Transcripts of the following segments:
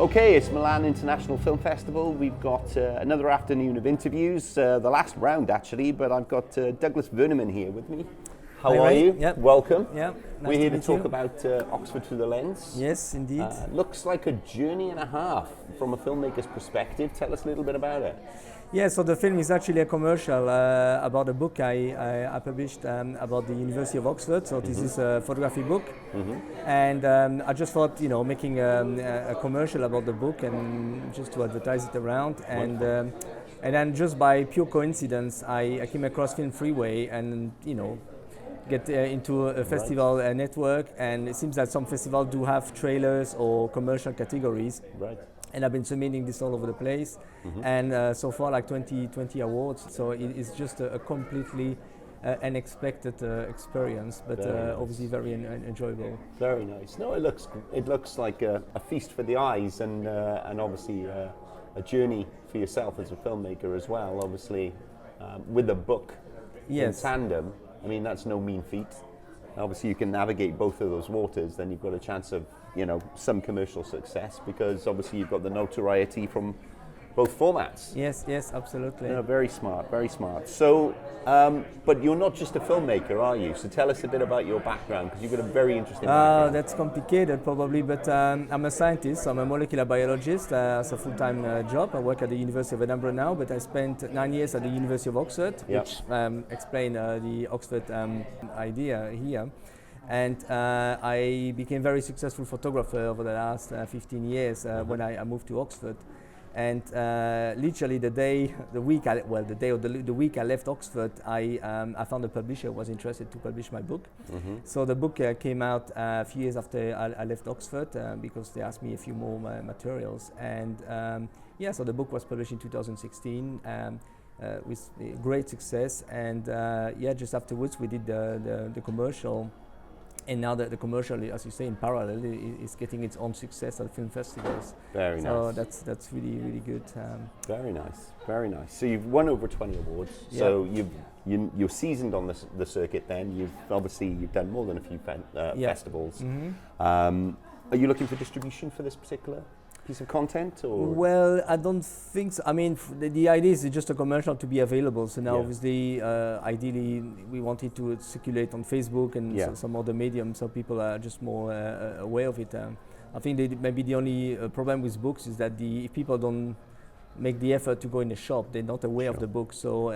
Okay, it's Milan International Film Festival. We've got another afternoon of interviews, the last round actually, but I've got Douglas Vernimmen here with me. How Hi, are Ray. you? Yep. Welcome. Yep. Nice We're here to meet talk you. about Oxford Through the Lens. Yes, indeed. Looks like a journey and a half from a filmmaker's perspective. Tell us a little bit about it. Yeah, so the film is actually a commercial about a book I published about the University of Oxford. So this is a photography book, and I just thought, making a commercial about the book and just to advertise it around, and then just by pure coincidence, I came across Film Freeway, and get into a festival network, and it seems that some festivals do have trailers or commercial categories. Right. And I've been submitting this all over the place, and so far like 20 awards. So it's just a completely unexpected experience, but Very nice. obviously very enjoyable. Very nice. No, it looks like a feast for the eyes, and obviously a journey for yourself as a filmmaker as well. Obviously, with a book Yes. in tandem. I mean, that's no mean feat. Obviously, you can navigate both of those waters, then you've got a chance of, some commercial success, because obviously you've got the notoriety from both formats. Yes, absolutely. No, very smart, very smart. So, but you're not just a filmmaker, are you? So tell us a bit about your background, because you've got a very interesting background. That's complicated probably, but I'm a scientist. I'm a molecular biologist as a full-time job. I work at the University of Edinburgh now, but I spent 9 years at the University of Oxford, Yep. which explain the Oxford idea here. And I became very successful photographer over the last 15 years when I moved to Oxford. And literally the week I left Oxford, I found a publisher who was interested to publish my book. So the book came out a few years after I left Oxford because they asked me a few more materials. And so the book was published in 2016 with great success. And just afterwards we did the commercial. And now that the commercial, as you say, in parallel, is getting its own success at film festivals. Very nice. So that's really good. Very nice, very nice. So you've won over 20 awards. Yeah. So you're seasoned on the circuit. Then you've done more than a few festivals. Are you looking for distribution for this particular piece of content, or? Well, I don't think so. I mean, the idea is just a commercial to be available. So now, Yeah. obviously, ideally, we wanted to circulate on Facebook and some other mediums, so people are just more aware of it. I think maybe the only problem with books is that if people don't make the effort to go in the shop, they're not aware of the book. So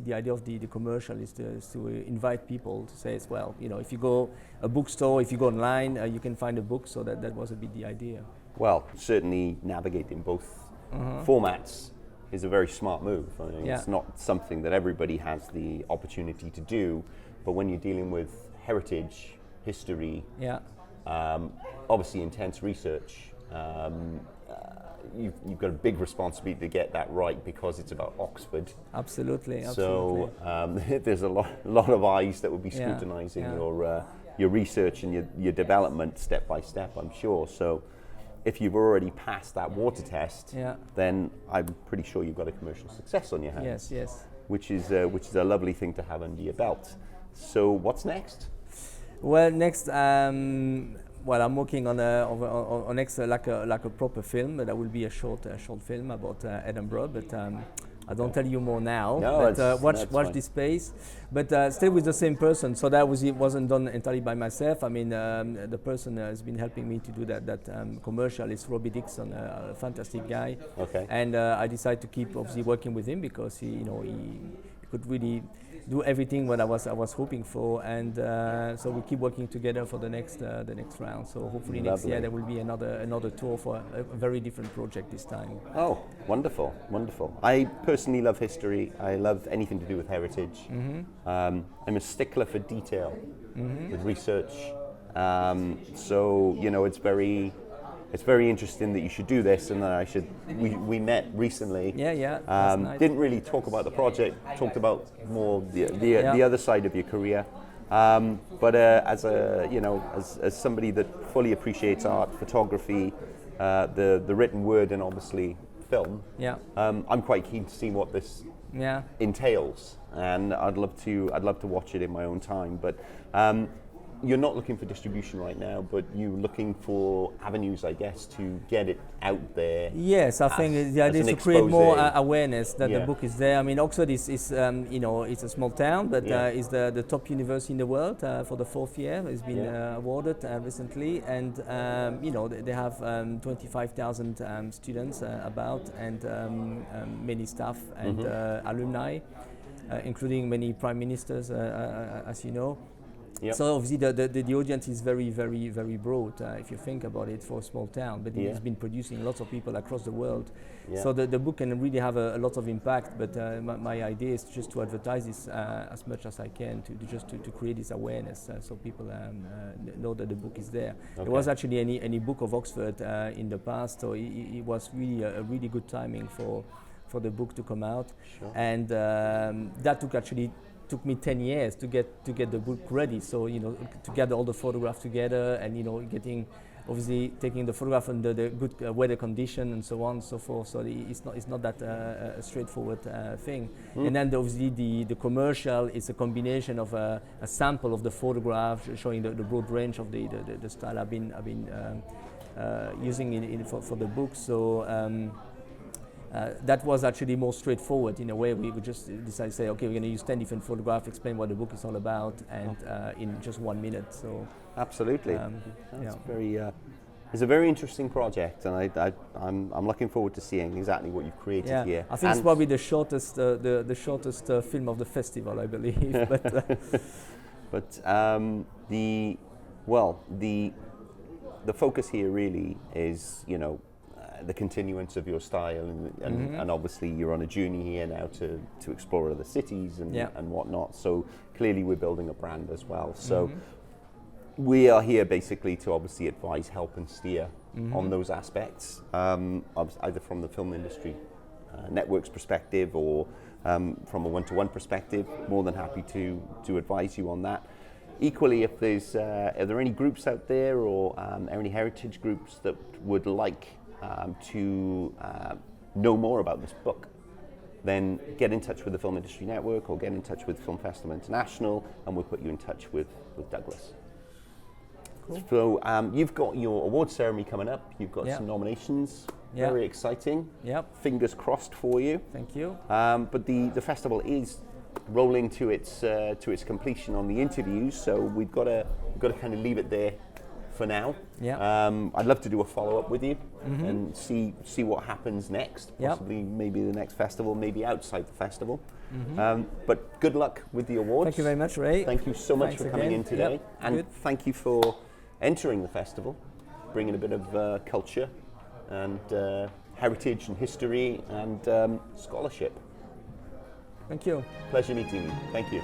the idea of the commercial is to invite people to say as well. If you go a bookstore, if you go online, you can find a book. So that was a bit the idea. Well, certainly navigating both formats is a very smart move. I mean, it's not something that everybody has the opportunity to do, but when you're dealing with heritage, history, obviously intense research, you've got a big responsibility to get that right, because it's about Oxford. Absolutely. So there's a lot of eyes that will be scrutinising your research and your development step by step, I'm sure. So if you've already passed that water test, then I'm pretty sure you've got a commercial success on your hands. Yes. Which is a lovely thing to have under your belt. So what's next? Well, next, I'm working on next like a proper film. That will be a short film about Edinburgh, but I don't tell you more now. No, but watch this space. But stay with the same person. So it wasn't done entirely by myself. I mean, the person has been helping me to do that commercial is Robbie Dixon, a fantastic guy. Okay. And I decided to keep obviously working with him because he could really do everything what I was hoping for, and so we keep working together for the next round. So hopefully next year there will be another tour for a very different project this time. Oh, wonderful, wonderful. I personally love history. I love anything to do with heritage. I'm a stickler for detail with research. So it's very interesting that you should do this, and that we met recently. That's nice. Didn't really talk about the project. Talked about more the other side of your career. But as somebody that fully appreciates art, photography, the written word, and obviously film, I'm quite keen to see what this entails, and I'd love to watch it in my own time. But you're not looking for distribution right now, but you're looking for avenues, I guess, to get it out there. Yes, I think the idea is to create more awareness that the book is there. I mean, Oxford is it's a small town, but is the top university in the world for the 4th year. It's been awarded recently, and they have 25,000 students about, and many staff and alumni, including many prime ministers, as you know. Yep. So obviously the audience is very, very, very broad if you think about it for a small town, but it's been producing lots of people across the world. Yeah. So the book can really have a lot of impact, but my idea is just to advertise this as much as I can, to create this awareness so people know that the book is there. Okay. There was actually any book of Oxford in the past, so it was really a really good timing for the book to come out. Sure. And that took me 10 years to get the book ready. So to gather all the photographs together, and obviously taking the photograph under the good weather condition and so on and so forth. So it's not that straightforward thing. And then obviously the commercial is a combination of a sample of the photograph showing the broad range of the style I've been using for the book. So. That was actually more straightforward in a way. We would just decide to say, okay, we're going to use 10 different photographs, explain what the book is all about, and in just 1 minute. So absolutely, that's very. It's a very interesting project, and I'm looking forward to seeing exactly what you've created here. I think it's probably the shortest film of the festival, I believe. But the focus here really is the continuance of your style, and obviously you're on a journey here now to explore other cities and whatnot. So clearly we're building a brand as well. So we are here basically to obviously advise, help and steer on those aspects, either from the film industry network's perspective or from a one-to-one perspective. More than happy to advise you on that. Equally, if there's are there any groups out there or any heritage groups that would like to know more about this book, then get in touch with the Film Industry Network or get in touch with Film Festival International, and we'll put you in touch with Douglas. Cool. So you've got your award ceremony coming up. You've got some nominations. Very exciting. Yep. Fingers crossed for you. Thank you. But the festival is rolling to its completion on the interviews, so we've got to kind of leave it there for now. I'd love to do a follow-up with you and see what happens next, possibly maybe the next festival, maybe outside the festival. But good luck with the awards. Thank you very much, Ray. Thank you so much for coming in today. And thank you for entering the festival, bringing a bit of culture and heritage and history and scholarship. Thank you. Pleasure meeting you. Thank you.